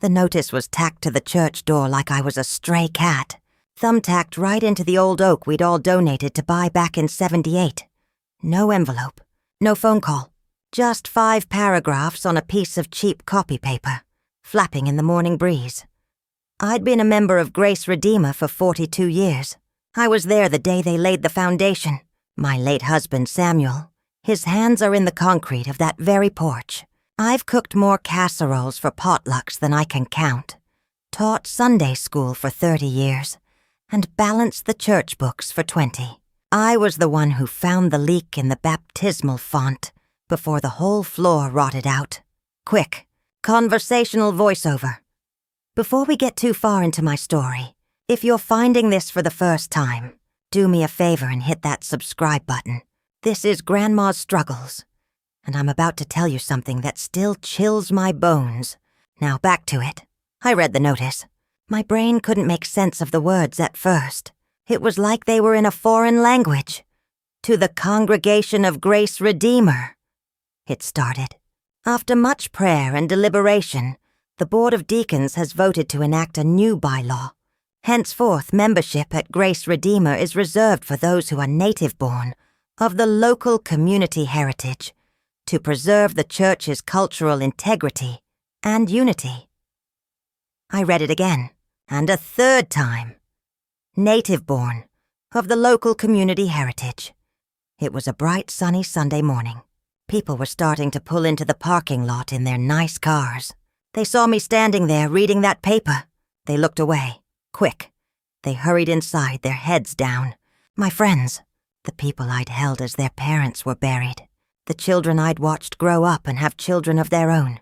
The notice was tacked to the church door like I was a stray cat, thumbtacked right into the old oak we'd all donated to buy back in '78. No envelope, no phone call, just 5 paragraphs on a piece of cheap copy paper, flapping in the morning breeze. I'd been a member of Grace Redeemer for 42 years. I was there the day they laid the foundation. My late husband, Samuel, his hands are in the concrete of that very porch. I've cooked more casseroles for potlucks than I can count, taught Sunday school for 30 years, and balanced the church books for 20. I was the one who found the leak in the baptismal font before the whole floor rotted out. Quick, conversational voiceover. Before we get too far into my story, if you're finding this for the first time, do me a favor and hit that subscribe button. This is Grandma's Struggles, and I'm about to tell you something that still chills my bones. Now back to it. I read the notice. My brain couldn't make sense of the words at first. It was like they were in a foreign language. To the Congregation of Grace Redeemer, it started. After much prayer and deliberation, the Board of Deacons has voted to enact a new bylaw. Henceforth, membership at Grace Redeemer is reserved for those who are native-born, of the local community heritage, to preserve the church's cultural integrity and unity. I read it again, and a third time. Native-born, of the local community heritage. It was a bright, sunny Sunday morning. People were starting to pull into the parking lot in their nice cars. They saw me standing there reading that paper. They looked away. Quick. They hurried inside, their heads down. My friends, the people I'd held as their parents were buried. The children I'd watched grow up and have children of their own.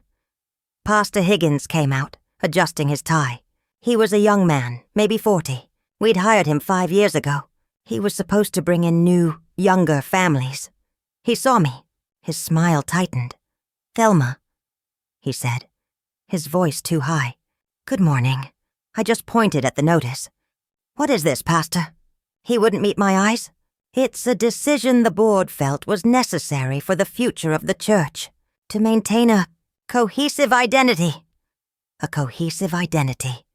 Pastor Higgins came out, adjusting his tie. He was a young man, maybe 40. We'd hired him 5 years ago. He was supposed to bring in new, younger families. He saw me. His smile tightened. "Thelma," he said, his voice too high. "Good morning." I just pointed at the notice. "What is this, Pastor?" He wouldn't meet my eyes. "It's a decision the board felt was necessary for the future of the church, to maintain a cohesive identity." A cohesive identity.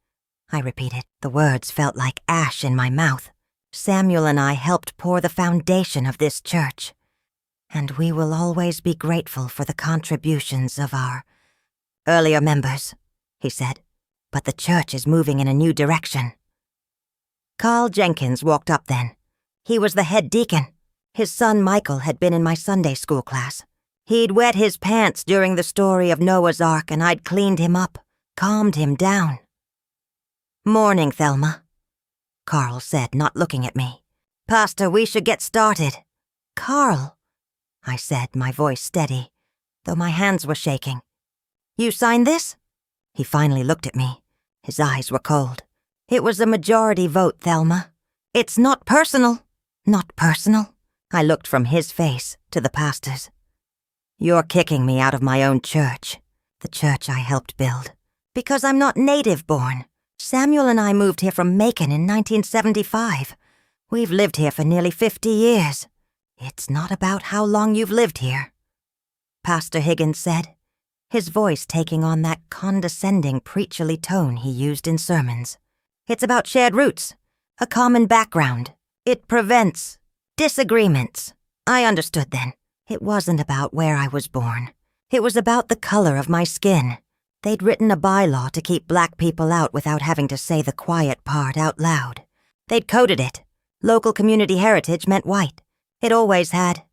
I repeated. The words felt like ash in my mouth. Samuel and I helped pour the foundation of this church, and we will always be grateful for the contributions of our earlier members, he said. But the church is moving in a new direction. Carl Jenkins walked up then. He was the head deacon. His son Michael had been in my Sunday school class. He'd wet his pants during the story of Noah's Ark, and I'd cleaned him up, calmed him down. "Morning, Thelma," Carl said, not looking at me. "Pastor, we should get started." "Carl," I said, my voice steady, though my hands were shaking. "You signed this?" He finally looked at me. His eyes were cold. "It was a majority vote, Thelma. It's not personal." "Not personal?" I looked from his face to the pastor's. "You're kicking me out of my own church, the church I helped build, because I'm not native-born. Samuel and I moved here from Macon in 1975. We've lived here for nearly 50 years. It's not about how long you've lived here," Pastor Higgins said, his voice taking on that condescending, preacherly tone he used in sermons. "It's about shared roots, a common background. It prevents disagreements." I understood then. It wasn't about where I was born. It was about the color of my skin. They'd written a bylaw to keep black people out without having to say the quiet part out loud. They'd coded it. Local community heritage meant white. It always had.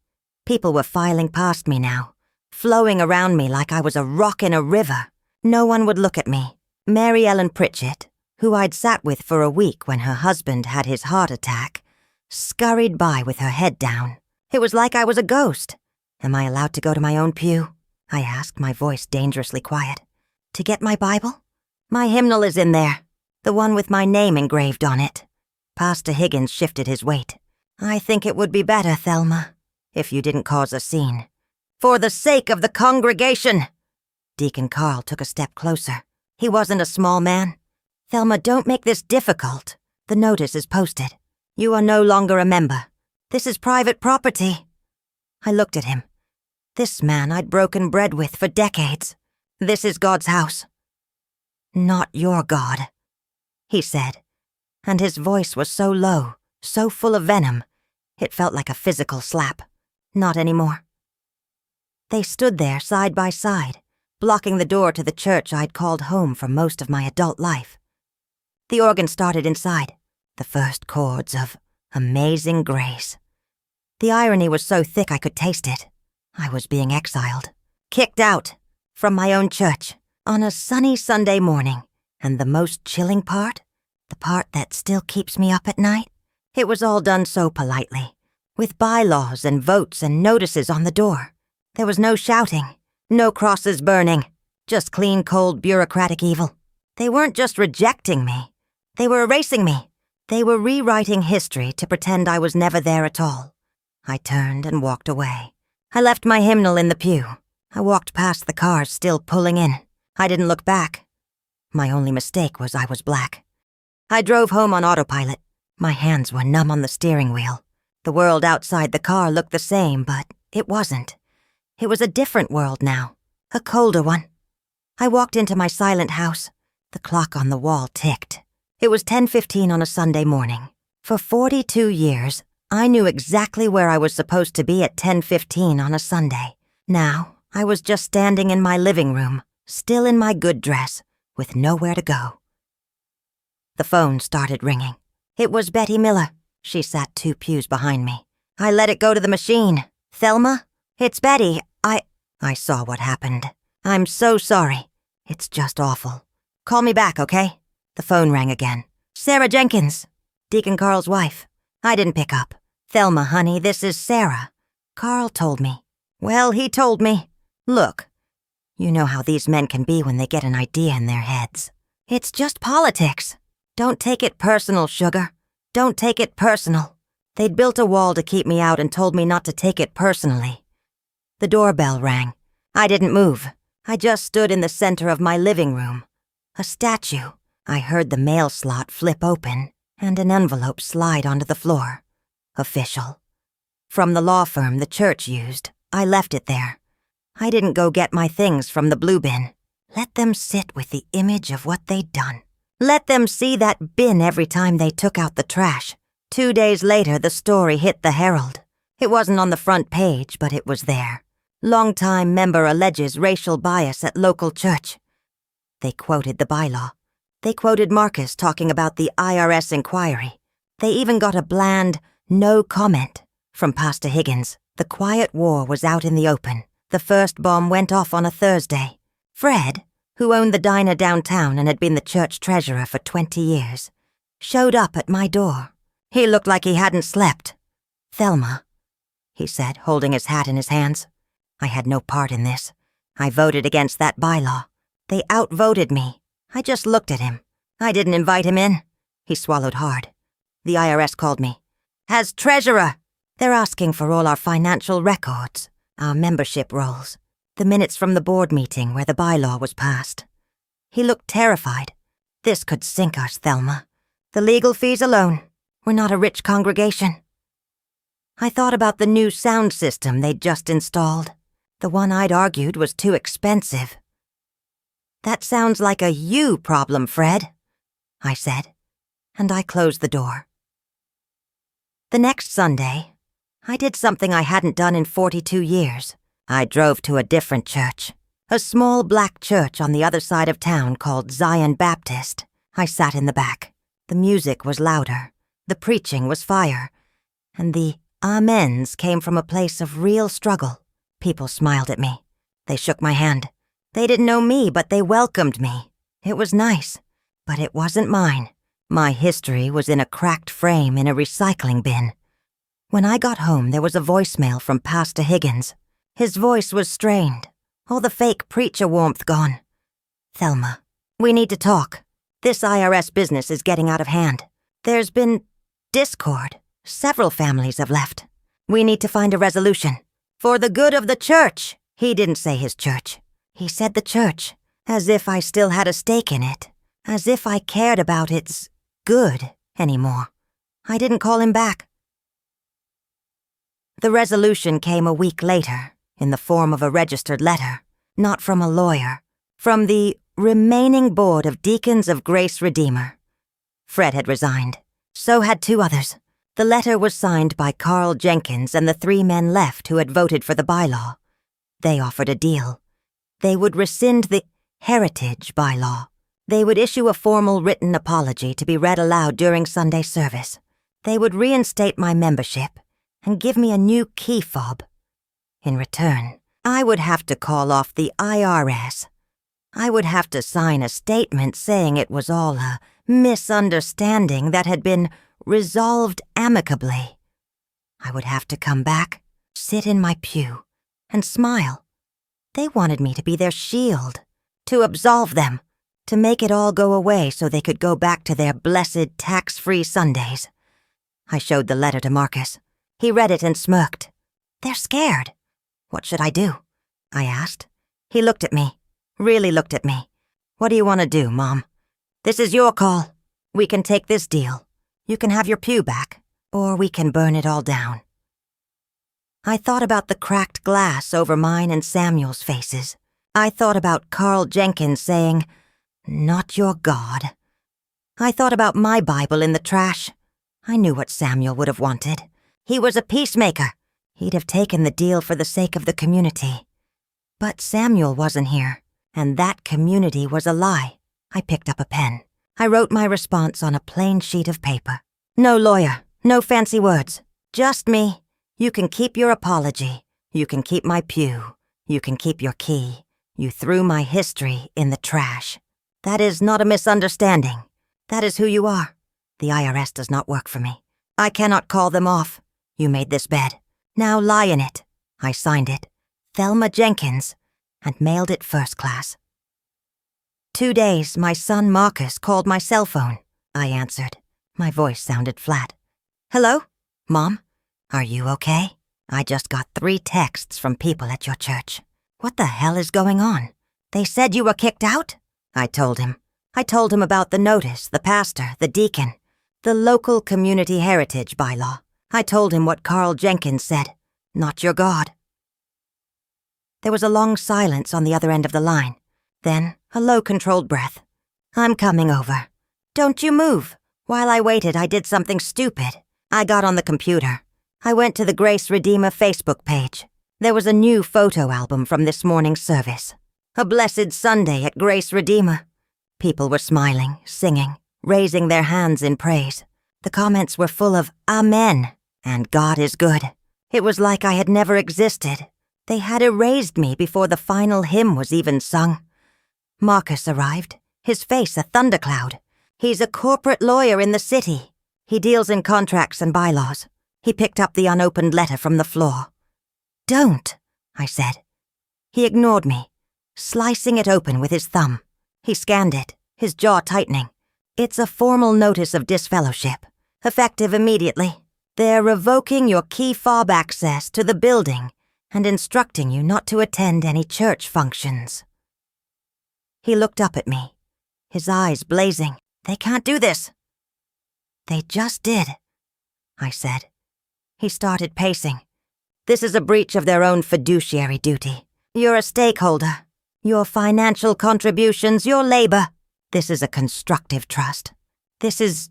People were filing past me now, flowing around me like I was a rock in a river. No one would look at me. Mary Ellen Pritchett, who I'd sat with for a week when her husband had his heart attack, scurried by with her head down. It was like I was a ghost. "Am I allowed to go to my own pew?" I asked, my voice dangerously quiet. "To get my Bible?" "My hymnal is in there, the one with my name engraved on it." Pastor Higgins shifted his weight. "I think it would be better, Thelma, if you didn't cause a scene. For the sake of the congregation." Deacon Carl took a step closer. He wasn't a small man. "Thelma, don't make this difficult. The notice is posted. You are no longer a member. This is private property." I looked at him. This man I'd broken bread with for decades. "This is God's house." "Not your God," he said, and his voice was so low, so full of venom, it felt like a physical slap. Not anymore. They stood there side by side, blocking the door to the church I'd called home for most of my adult life. The organ started inside, the first chords of Amazing Grace. The irony was so thick I could taste it. I was being exiled, kicked out, from my own church, on a sunny Sunday morning, and the most chilling part, the part that still keeps me up at night, it was all done so politely, with bylaws and votes and notices on the door. There was no shouting, no crosses burning, just clean, cold, bureaucratic evil. They weren't just rejecting me. They were erasing me. They were rewriting history to pretend I was never there at all. I turned and walked away. I left my hymnal in the pew. I walked past the cars still pulling in. I didn't look back. My only mistake was I was black. I drove home on autopilot. My hands were numb on the steering wheel. The world outside the car looked the same, but it wasn't. It was a different world now, a colder one. I walked into my silent house. The clock on the wall ticked. It was 10:15 on a Sunday morning. For 42 years, I knew exactly where I was supposed to be at 10:15 on a Sunday. Now, I was just standing in my living room, still in my good dress, with nowhere to go. The phone started ringing. It was Betty Miller. She sat 2 pews behind me. I let it go to the machine. "Thelma? It's Betty. I saw what happened. I'm so sorry. It's just awful. Call me back, okay?" The phone rang again. "Sarah Jenkins, Deacon Carl's wife." I didn't pick up. "Thelma, honey, this is Sarah. Carl told me." "Well, he told me. Look, you know how these men can be when they get an idea in their heads. It's just politics. Don't take it personal, sugar. Don't take it personal." They'd built a wall to keep me out and told me not to take it personally. The doorbell rang. I didn't move. I just stood in the center of my living room. A statue. I heard the mail slot flip open and an envelope slide onto the floor. Official. From the law firm the church used. I left it there. I didn't go get my things from the blue bin. Let them sit with the image of what they'd done. Let them see that bin every time they took out the trash. 2 days later, the story hit the Herald. It wasn't on the front page, but it was there. Longtime member alleges racial bias at local church. They quoted the bylaw. They quoted Marcus talking about the IRS inquiry. They even got a bland, no comment from Pastor Higgins. The quiet war was out in the open. The first bomb went off on a Thursday. Fred, who owned the diner downtown and had been the church treasurer for 20 years, showed up at my door. He looked like he hadn't slept. "Thelma," he said, holding his hat in his hands. "I had no part in this. I voted against that bylaw. They outvoted me. I just looked at him. I didn't invite him in." He swallowed hard. "The IRS called me. As treasurer, they're asking for all our financial records, our membership rolls, the minutes from the board meeting where the bylaw was passed." He looked terrified. "This could sink us, Thelma. The legal fees alone. We're not a rich congregation." I thought about the new sound system they'd just installed. The one I'd argued was too expensive. "That sounds like a you problem, Fred," I said, and I closed the door. The next Sunday, I did something I hadn't done in 42 years. I drove to a different church, a small black church on the other side of town called Zion Baptist. I sat in the back. The music was louder, the preaching was fire, and the amens came from a place of real struggle. People smiled at me. They shook my hand. They didn't know me, but they welcomed me. It was nice, but it wasn't mine. My history was in a cracked frame in a recycling bin. When I got home, there was a voicemail from Pastor Higgins. His voice was strained, all the fake preacher warmth gone. "Thelma, we need to talk. This IRS business is getting out of hand. There's been discord. Several families have left. We need to find a resolution. For the good of the church." He didn't say his church. He said the church, as if I still had a stake in it, as if I cared about its good anymore. I didn't call him back. The resolution came a week later, in the form of a registered letter, not from a lawyer, from the remaining board of Deacons of Grace Redeemer. Fred had resigned. So had 2 others. The letter was signed by Carl Jenkins and the 3 men left who had voted for the bylaw. They offered a deal. They would rescind the heritage bylaw. They would issue a formal written apology to be read aloud during Sunday service. They would reinstate my membership and give me a new key fob. In return, I would have to call off the IRS. I would have to sign a statement saying it was all a misunderstanding that had been resolved amicably. I would have to come back, sit in my pew, and smile. They wanted me to be their shield, to absolve them, to make it all go away so they could go back to their blessed tax-free Sundays. I showed the letter to Marcus. He read it and smirked. They're scared. What should I do? I asked. He looked at me, really looked at me. What do you want to do, Mom? This is your call. We can take this deal. You can have your pew back, or we can burn it all down. I thought about the cracked glass over mine and Samuel's faces. I thought about Carl Jenkins saying, "Not your God." I thought about my Bible in the trash. I knew what Samuel would have wanted. He was a peacemaker. He'd have taken the deal for the sake of the community. But Samuel wasn't here, and that community was a lie. I picked up a pen. I wrote my response on a plain sheet of paper. No lawyer, no fancy words. Just me. You can keep your apology. You can keep my pew. You can keep your key. You threw my history in the trash. That is not a misunderstanding. That is who you are. The IRS does not work for me. I cannot call them off. You made this bed. Now lie in it. I signed it. Thelma Jenkins, and mailed it first class. 2 days, my son Marcus called my cell phone. I answered. My voice sounded flat. Hello? Mom? Are you okay? I just got 3 texts from people at your church. What the hell is going on? They said you were kicked out? I told him. I told him about the notice, the pastor, the deacon, the local community heritage bylaw. I told him what Carl Jenkins said. Not your God. There was a long silence on the other end of the line. Then, a low, controlled breath. I'm coming over. Don't you move. While I waited, I did something stupid. I got on the computer. I went to the Grace Redeemer Facebook page. There was a new photo album from this morning's service. A blessed Sunday at Grace Redeemer. People were smiling, singing, raising their hands in praise. The comments were full of Amen and God is good. It was like I had never existed. They had erased me before the final hymn was even sung. Marcus arrived, his face a thundercloud. He's a corporate lawyer in the city. He deals in contracts and bylaws. He picked up the unopened letter from the floor. Don't, I said. He ignored me, slicing it open with his thumb. He scanned it, his jaw tightening. It's a formal notice of disfellowship, effective immediately. They're revoking your key fob access to the building and instructing you not to attend any church functions. He looked up at me, his eyes blazing. They can't do this. They just did, I said. He started pacing. This is a breach of their own fiduciary duty. You're a stakeholder. Your financial contributions, your labor. This is a constructive trust. This is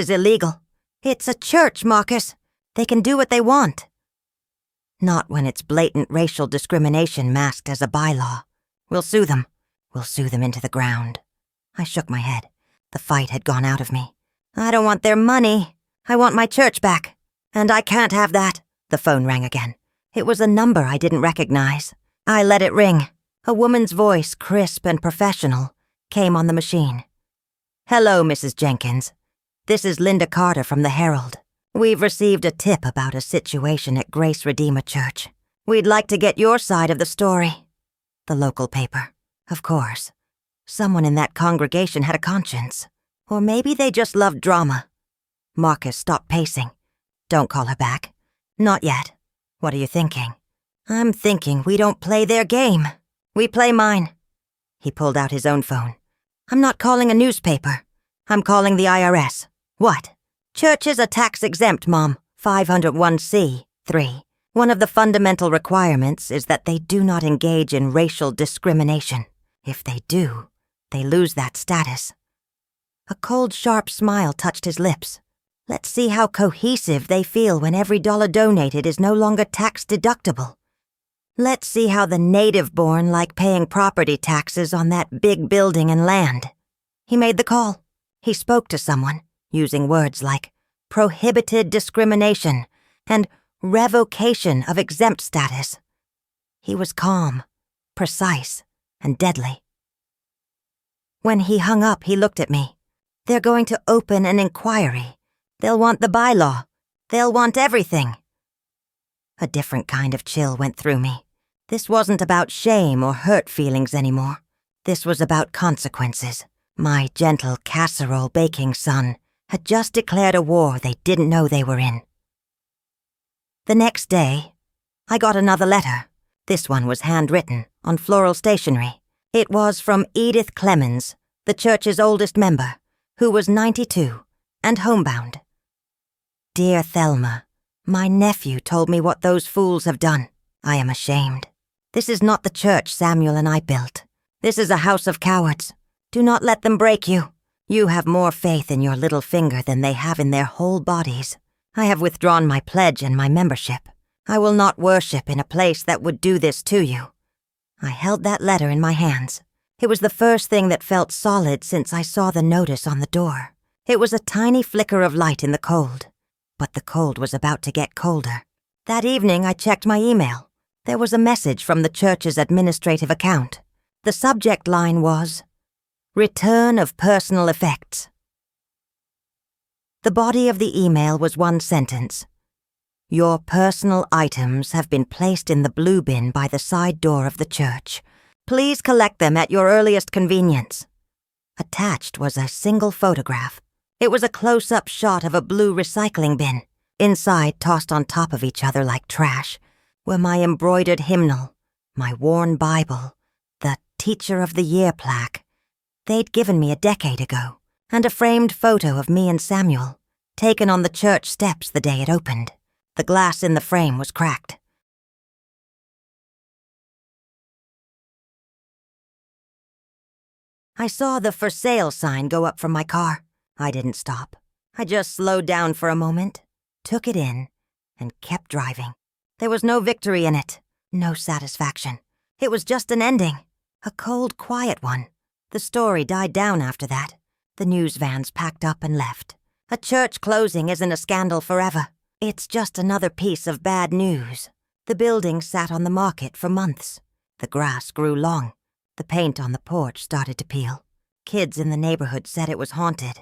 illegal. It's a church, Marcus. They can do what they want. Not when it's blatant racial discrimination masked as a bylaw. We'll sue them. We'll sue them into the ground. I shook my head. The fight had gone out of me. I don't want their money. I want my church back. And I can't have that. The phone rang again. It was a number I didn't recognize. I let it ring. A woman's voice, crisp and professional, came on the machine. Hello, Mrs. Jenkins. This is Linda Carter from the Herald. We've received a tip about a situation at Grace Redeemer Church. We'd like to get your side of the story. The local paper. Of course. Someone in that congregation had a conscience. Or maybe they just loved drama. Marcus stopped pacing. Don't call her back. Not yet. What are you thinking? I'm thinking we don't play their game. We play mine. He pulled out his own phone. I'm not calling a newspaper. I'm calling the IRS. What? Churches are tax-exempt, Mom. 501c(3). One of the fundamental requirements is that they do not engage in racial discrimination. If they do, they lose that status. A cold, sharp smile touched his lips. Let's see how cohesive they feel when every dollar donated is no longer tax-deductible. Let's see how the native-born like paying property taxes on that big building and land. He made the call. He spoke to someone, using words like prohibited discrimination and revocation of exempt status. He was calm, precise, and deadly. When he hung up, he looked at me. They're going to open an inquiry. They'll want the bylaw. They'll want everything. A different kind of chill went through me. This wasn't about shame or hurt feelings anymore. This was about consequences. My gentle casserole baking son had just declared a war they didn't know they were in. The next day, I got another letter. This one was handwritten on floral stationery. It was from Edith Clemens, the church's oldest member, who was 92 and homebound. Dear Thelma, my nephew told me what those fools have done. I am ashamed. This is not the church Samuel and I built. This is a house of cowards. Do not let them break you. You have more faith in your little finger than they have in their whole bodies. I have withdrawn my pledge and my membership. I will not worship in a place that would do this to you. I held that letter in my hands. It was the first thing that felt solid since I saw the notice on the door. It was a tiny flicker of light in the cold. But the cold was about to get colder. That evening I checked my email. There was a message from the church's administrative account. The subject line was, Return of Personal Effects. The body of the email was one sentence. Your personal items have been placed in the blue bin by the side door of the church. Please collect them at your earliest convenience. Attached was a single photograph. It was a close-up shot of a blue recycling bin. Inside, tossed on top of each other like trash, were my embroidered hymnal, my worn Bible, the Teacher of the Year plaque they'd given me a decade ago, and a framed photo of me and Samuel, taken on the church steps the day it opened. The glass in the frame was cracked. I saw the for sale sign go up from my car. I didn't stop. I just slowed down for a moment, took it in, and kept driving. There was no victory in it, no satisfaction. It was just an ending, a cold, quiet one. The story died down after that. The news vans packed up and left. A church closing isn't a scandal forever. It's just another piece of bad news. The building sat on the market for months. The grass grew long. The paint on the porch started to peel. Kids in the neighborhood said it was haunted.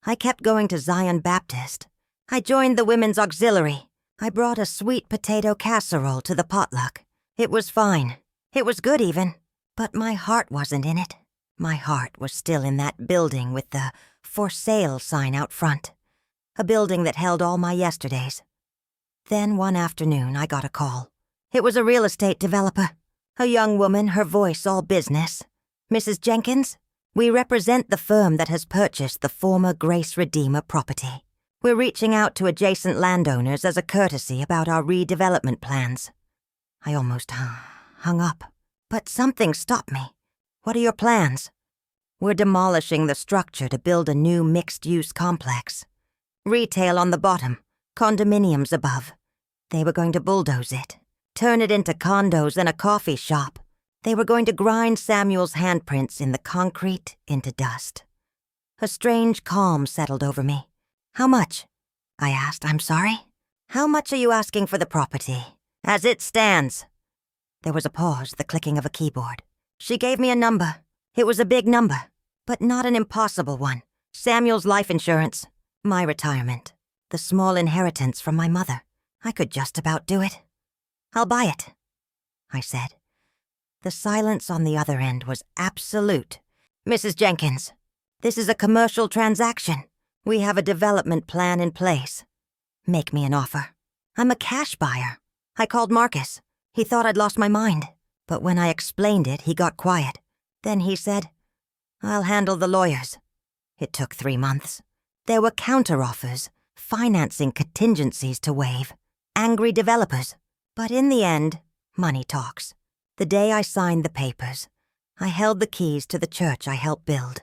I kept going to Zion Baptist. I joined the women's auxiliary. I brought a sweet potato casserole to the potluck. It was fine. It was good even. But my heart wasn't in it. My heart was still in that building with the for sale sign out front. A building that held all my yesterdays. Then one afternoon I got a call. It was a real estate developer. A young woman, her voice all business. Mrs. Jenkins, we represent the firm that has purchased the former Grace Redeemer property. We're reaching out to adjacent landowners as a courtesy about our redevelopment plans. I almost hung up, but something stopped me. What are your plans? We're demolishing the structure to build a new mixed-use complex. Retail on the bottom, condominiums above. They were going to bulldoze it, turn it into condos and a coffee shop. They were going to grind Samuel's handprints in the concrete into dust. A strange calm settled over me. How much? I asked. I'm sorry? How much are you asking for the property? As it stands. There was a pause, the clicking of a keyboard. She gave me a number. It was a big number, but not an impossible one. Samuel's life insurance, my retirement, the small inheritance from my mother. I could just about do it. I'll buy it, I said. The silence on the other end was absolute. Mrs. Jenkins, this is a commercial transaction. We have a development plan in place. Make me an offer. I'm a cash buyer. I called Marcus. He thought I'd lost my mind. But when I explained it, he got quiet. Then he said, I'll handle the lawyers. It took 3 months. There were counteroffers, financing contingencies to waive, angry developers. But in the end, money talks. The day I signed the papers, I held the keys to the church I helped build.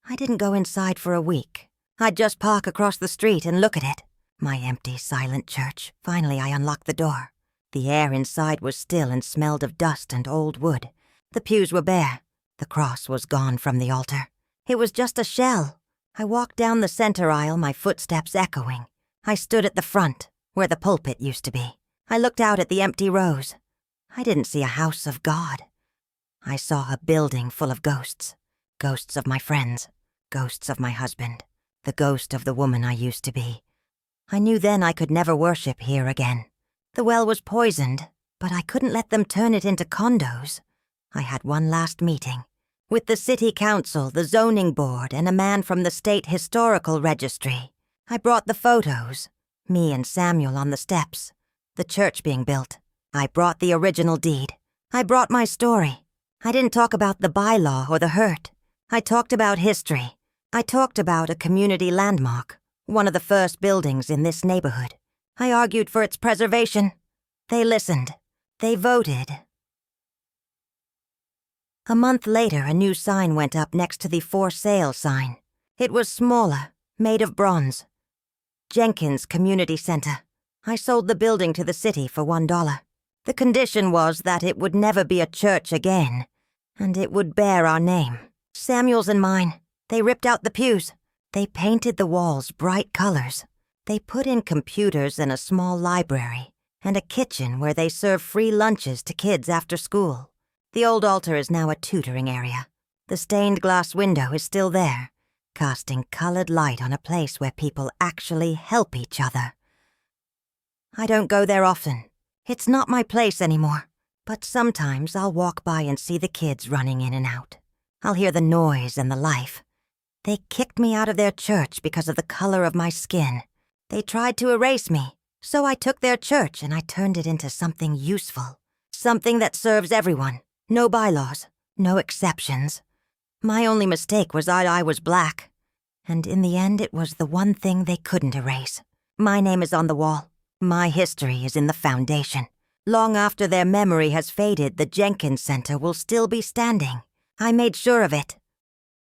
I didn't go inside for a week. I'd just park across the street and look at it. My empty, silent church. Finally, I unlocked the door. The air inside was still and smelled of dust and old wood. The pews were bare. The cross was gone from the altar. It was just a shell. I walked down the center aisle, my footsteps echoing. I stood at the front, where the pulpit used to be. I looked out at the empty rows. I didn't see a house of God. I saw a building full of ghosts. Ghosts of my friends. Ghosts of my husband. The ghost of the woman I used to be. I knew then I could never worship here again. The well was poisoned, but I couldn't let them turn it into condos. I had one last meeting with the city council, the zoning board, and a man from the state historical registry. I brought the photos, me and Samuel on the steps, the church being built. I brought the original deed. I brought my story. I didn't talk about the bylaw or the hurt. I talked about history. I talked about a community landmark, one of the first buildings in this neighborhood. I argued for its preservation. They listened. They voted. A month later, a new sign went up next to the for sale sign. It was smaller, made of bronze. Jenkins Community Center. I sold the building to the city for $1. The condition was that it would never be a church again, and it would bear our name. Samuel's and mine. They ripped out the pews. They painted the walls bright colors. They put in computers and a small library, and a kitchen where they serve free lunches to kids after school. The old altar is now a tutoring area. The stained glass window is still there, casting colored light on a place where people actually help each other. I don't go there often. It's not my place anymore. But sometimes I'll walk by and see the kids running in and out. I'll hear the noise and the life. They kicked me out of their church because of the color of my skin. They tried to erase me, so I took their church and I turned it into something useful. Something that serves everyone. No bylaws. No exceptions. My only mistake was that I was black. And in the end, it was the one thing they couldn't erase. My name is on the wall. My history is in the foundation. Long after their memory has faded, the Jenkins Center will still be standing. I made sure of it.